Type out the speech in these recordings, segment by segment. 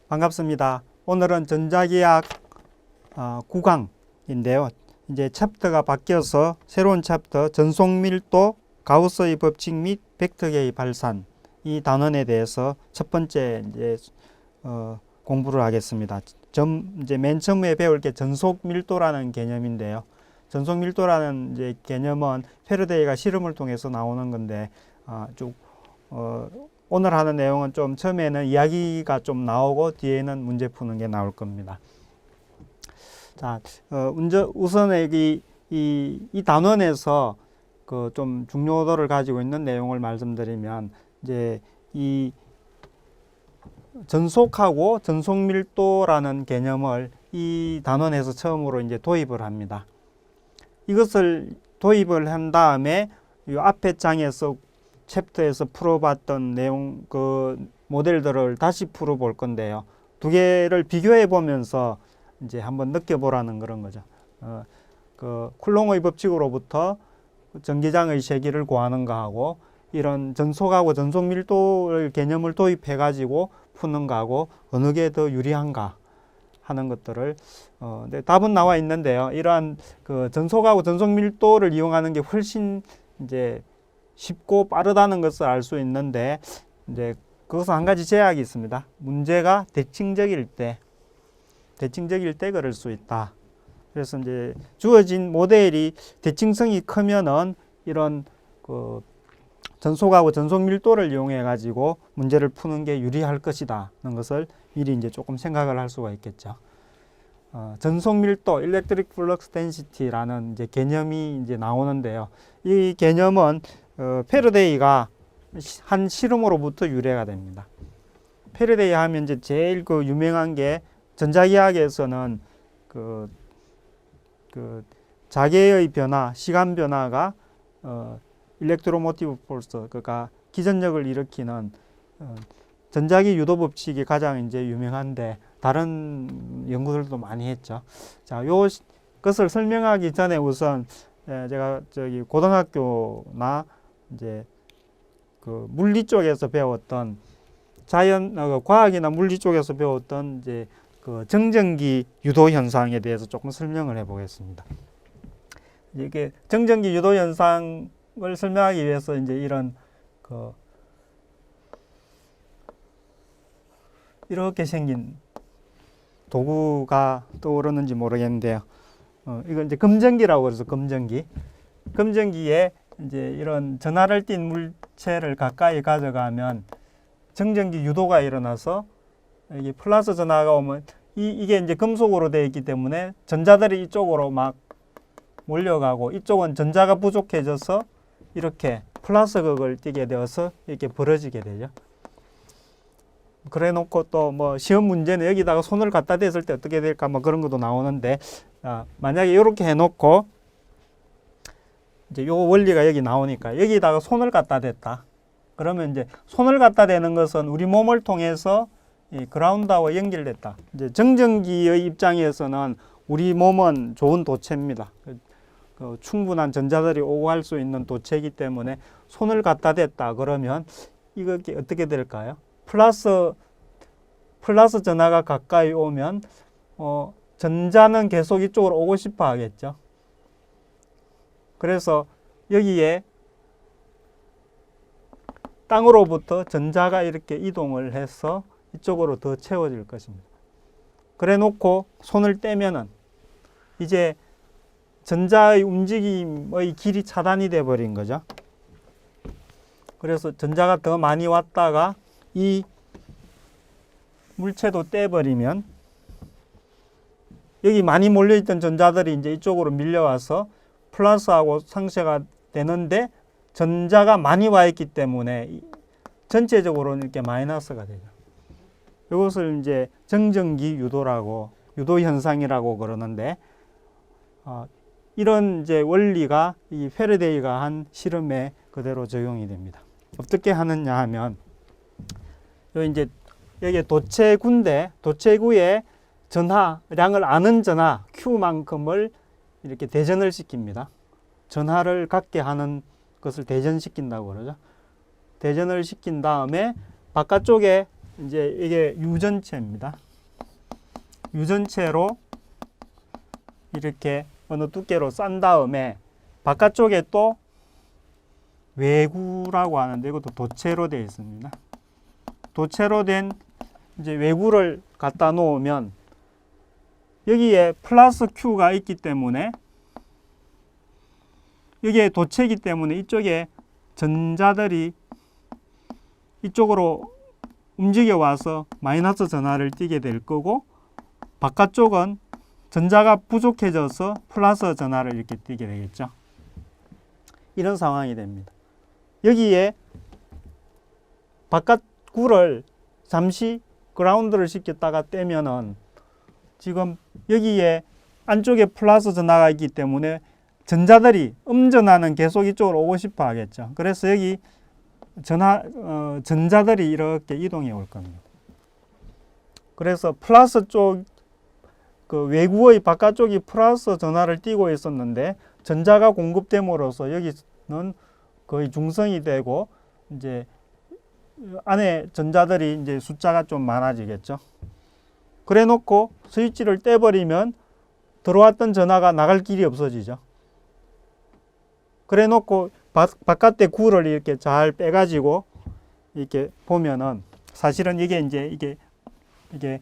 반갑습니다. 오늘은 전자기학 9강인데요. 이제 챕터가 바뀌어서 새로운 챕터 전속밀도, 가우스의 법칙 및 벡터계의 발산, 이 단원에 대해서 첫 번째 이제 공부를 하겠습니다. 이제 맨 처음에 배울 게 전속밀도라는 개념인데요. 전속밀도라는 이제 개념은 패러데이가 실험을 통해서 나오는 건데 오늘 하는 내용은 좀 처음에는 이야기가 좀 나오고 뒤에는 문제 푸는 게 나올 겁니다. 자, 우선 이 단원에서 그 좀 중요도를 가지고 있는 내용을 말씀드리면, 이제 이 전속하고 전속밀도라는 개념을 이 단원에서 처음으로 이제 도입을 합니다. 이것을 도입을 한 다음에 이 앞에 장에서 챕터에서 풀어봤던 내용, 그 모델들을 다시 풀어볼 건데요. 두 개를 비교해 보면서 이제 한번 느껴보라는 그런 거죠. 그 쿨롱의 법칙으로부터 전기장의 세기를 구하는 거하고, 이런 전속하고 전속밀도의 개념을 도입해 가지고 푸는 거하고 어느 게 더 유리한가 하는 것들을 네, 답은 나와 있는데요. 이러한 그 전속하고 전속밀도를 이용하는 게 훨씬 이제 쉽고 빠르다는 것을 알 수 있는데, 이제 그것은 한 가지 제약이 있습니다. 문제가 대칭적일 때 그럴 수 있다. 그래서 이제 주어진 모델이 대칭성이 크면은 이런 그 전속하고 전속밀도를 이용해 가지고 문제를 푸는 게 유리할 것이다는 것을 미리 이제 조금 생각을 할 수가 있겠죠. 전속밀도, Electric Flux Density라는 이제 개념이 이제 나오는데요. 이 개념은 패러데이가 한 실험으로부터 유래가 됩니다. 패러데이 하면 이제 제일 그 유명한 게 전자기학에서는 그 자개의 변화, 시간 변화가 일렉트로모티브 폴스, 그러니까 기전력을 일으키는 전자기 유도 법칙이 가장 이제 유명한데, 다른 연구들도 많이 했죠. 자, 것을 설명하기 전에 우선 제가 저기 고등학교나 이제 그 물리 쪽에서 배웠던 과학이나 물리 쪽에서 배웠던 이제 그 정전기 유도 현상에 대해서 조금 설명을 해보겠습니다. 이게 정전기 유도 현상을 설명하기 위해서 이제 이런 그 이렇게 생긴 도구가 떠오르는지 모르겠는데요. 이건 이제 검전기라고 그래서 검전기에 이제 이런 전하를 띤 물체를 가까이 가져가면 정전기 유도가 일어나서 이게 플러스 전하가 오면 이게 이제 금속으로 되어 있기 때문에 전자들이 이쪽으로 막 몰려가고, 이쪽은 전자가 부족해져서 이렇게 플러스 극을 띠게 되어서 이렇게 벌어지게 되죠. 그래 놓고 또 뭐 시험 문제는 여기다가 손을 갖다 댔을 때 어떻게 될까 뭐 그런 것도 나오는데, 만약에 이렇게 해 놓고 이제 요 원리가 여기 나오니까 여기다가 손을 갖다 댔다. 그러면 이제 손을 갖다 대는 것은 우리 몸을 통해서 이 그라운드하고 연결됐다. 이제 정전기의 입장에서는 우리 몸은 좋은 도체입니다. 충분한 전자들이 오고 갈 수 있는 도체이기 때문에 손을 갖다 댔다 그러면 이거 어떻게 될까요? 플러스 전하가 가까이 오면 전자는 계속 이쪽으로 오고 싶어 하겠죠. 그래서 여기에 땅으로부터 전자가 이렇게 이동을 해서 이쪽으로 더 채워질 것입니다. 그래 놓고 손을 떼면은 이제 전자의 움직임의 길이 차단이 돼 버린 거죠. 그래서 전자가 더 많이 왔다가 이 물체도 떼버리면 여기 많이 몰려있던 전자들이 이제 이쪽으로 밀려와서 플러스하고 상쇄가 되는데, 전자가 많이 와 있기 때문에 전체적으로 이렇게 마이너스가 되죠. 이것을 이제 정전기 유도 현상이라고 그러는데, 이런 이제 원리가 이 패러데이가 한 실험에 그대로 적용이 됩니다. 어떻게 하느냐 하면, 이제 여기 도체구인데, 도체구에 전하량을 아는 전하 Q만큼을 이렇게 대전을 시킵니다. 전하를 갖게 하는 것을 대전시킨다고 그러죠. 대전을 시킨 다음에 바깥쪽에 이제 이게 유전체입니다. 유전체로 이렇게 어느 두께로 싼 다음에 바깥쪽에 또 외구라고 하는데 이것도 도체로 되어 있습니다. 도체로 된 이제 외구를 갖다 놓으면 여기에 플러스 Q가 있기 때문에 여기에 도체이기 때문에 이쪽에 전자들이 이쪽으로 움직여 와서 마이너스 전하를 띠게 될 거고 바깥쪽은 전자가 부족해져서 플러스 전하를 이렇게 띠게 되겠죠. 이런 상황이 됩니다. 여기에 바깥 굴을 잠시 그라운드를 시켰다가 떼면은 지금 여기에 안쪽에 플러스 전하가 있기 때문에 전자들이 음전하는 계속 이쪽으로 오고 싶어 하겠죠. 그래서 여기 전자들이 이렇게 이동해 올 겁니다. 그래서 플러스 쪽, 그 외구의 바깥쪽이 플러스 전하를 띠고 있었는데 전자가 공급됨으로써 여기는 거의 중성이 되고 이제 안에 전자들이 이제 숫자가 좀 많아지겠죠. 그래 놓고 스위치를 떼버리면 들어왔던 전하가 나갈 길이 없어지죠. 그래 놓고 바깥에 굴을 이렇게 잘 빼가지고 이렇게 보면은 사실은 이게 이제 이게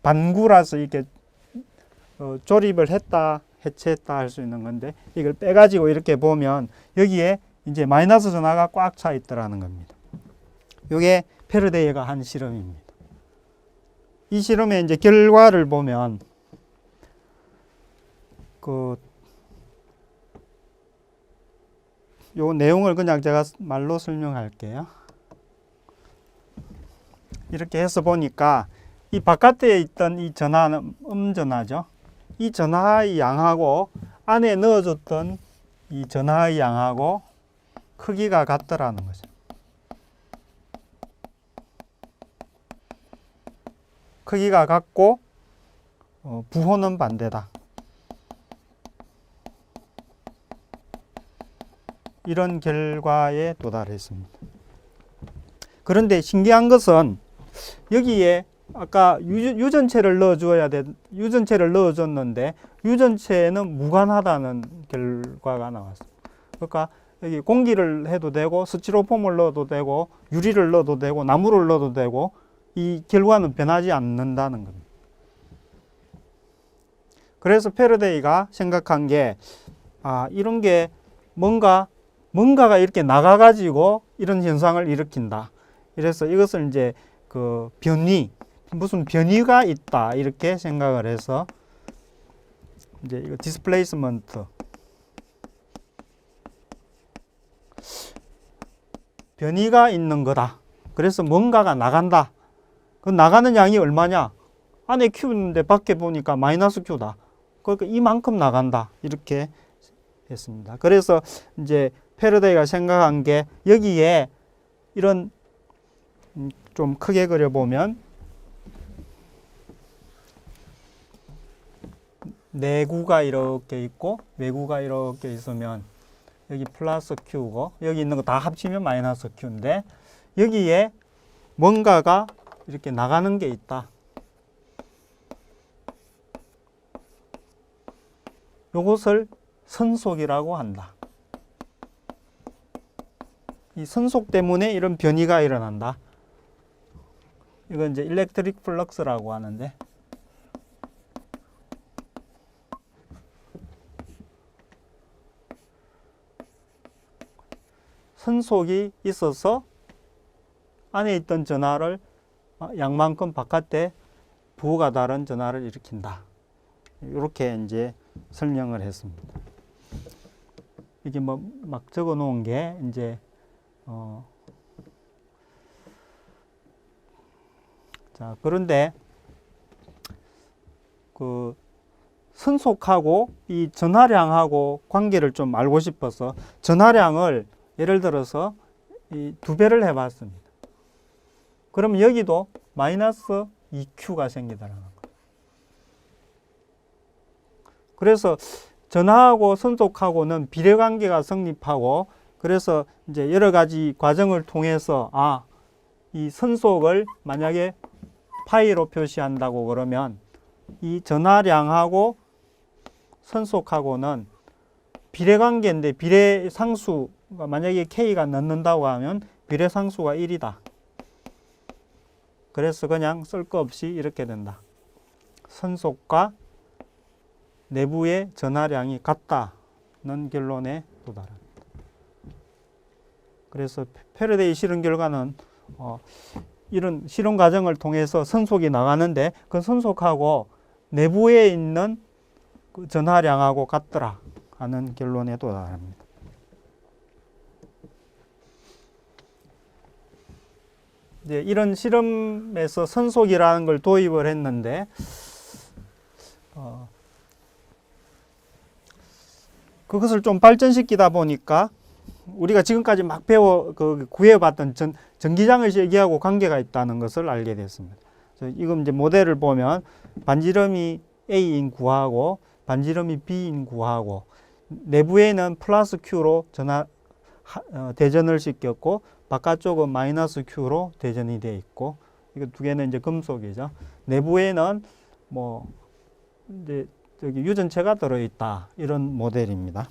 반구라서 이렇게 조립을 했다 해체했다 할 수 있는 건데 이걸 빼가지고 이렇게 보면 여기에 이제 마이너스 전하가 꽉 차 있더라는 겁니다. 이게 패러데이가 한 실험입니다. 이 실험의 이제 결과를 보면 요 내용을 그냥 제가 말로 설명할게요. 이렇게 해서 보니까 이 바깥에 있던 이 전하는 음전하죠. 이 전하의 양하고 안에 넣어줬던 이 전하의 양하고 크기가 같더라는 거죠. 크기가 같고 부호는 반대다. 이런 결과에 도달했습니다. 그런데 신기한 것은 여기에 아까 유전체를 유전체를 넣어줬는데 유전체는 무관하다는 결과가 나왔습니다. 그러니까 여기 공기를 해도 되고 스티로폼을 넣어도 되고 유리를 넣어도 되고 나무를 넣어도 되고 이 결과는 변하지 않는다는 겁니다. 그래서 패러데이가 생각한 게 이런 게 뭔가가 이렇게 나가가지고 이런 현상을 일으킨다. 그래서 이것을 이제 그 무슨 변이가 있다 이렇게 생각을 해서 이제 이거 디스플레이스먼트 변이가 있는 거다. 그래서 뭔가가 나간다. 그 나가는 양이 얼마냐? 안에 Q인데 밖에 보니까 마이너스 Q다. 그러니까 이만큼 나간다. 이렇게 했습니다. 그래서 이제 패러데이가 생각한 게 여기에 이런 좀 크게 그려보면 내구가 이렇게 있고 외구가 이렇게 있으면 여기 플러스 Q고 여기 있는 거 다 합치면 마이너스 Q인데 여기에 뭔가가 이렇게 나가는 게 있다. 요것을 선속이라고 한다. 이 선속 때문에 이런 변이가 일어난다. 이건 이제 일렉트릭 플럭스라고 하는데 선속이 있어서 안에 있던 전하를 양만큼 바깥에 부호가 다른 전하를 일으킨다. 이렇게 이제 설명을 했습니다. 이게 뭐 막 적어 놓은 게 이제 자, 그런데 그 선속하고 이 전하량하고 관계를 좀 알고 싶어서 전하량을 예를 들어서 이 2배를 해 봤습니다. 그러면 여기도 마이너스 2Q가 생기더라는 거예요. 그래서 전하하고 선속하고는 비례관계가 성립하고 그래서 이제 여러 가지 과정을 통해서 이 선속을 만약에 파이로 표시한다고 그러면 이 전하량하고 선속하고는 비례관계인데 비례상수가 만약에 K가 넣는다고 하면 비례상수가 1이다. 그래서 그냥 쓸 거 없이 이렇게 된다. 선속과 내부의 전하량이 같다는 결론에 도달합니다. 그래서 패러데이 실험 결과는 이런 실험 과정을 통해서 선속이 나가는데 그 선속하고 내부에 있는 그 전하량하고 같더라 하는 결론에 도달합니다. 이제 이런 실험에서 선속이라는 걸 도입을 했는데 그것을 좀 발전시키다 보니까 우리가 지금까지 막 구해봤던 전기장을 얘기하고 관계가 있다는 것을 알게 됐습니다. 이건 이제 모델을 보면 반지름이 A인 구하고 반지름이 B인 구하고 내부에는 플러스 Q로 대전을 시켰고 바깥쪽은 마이너스 Q로 대전이 되어 있고 이거 두 개는 이제 금속이죠. 내부에는 뭐 이제 여기 유전체가 들어있다 이런 모델입니다.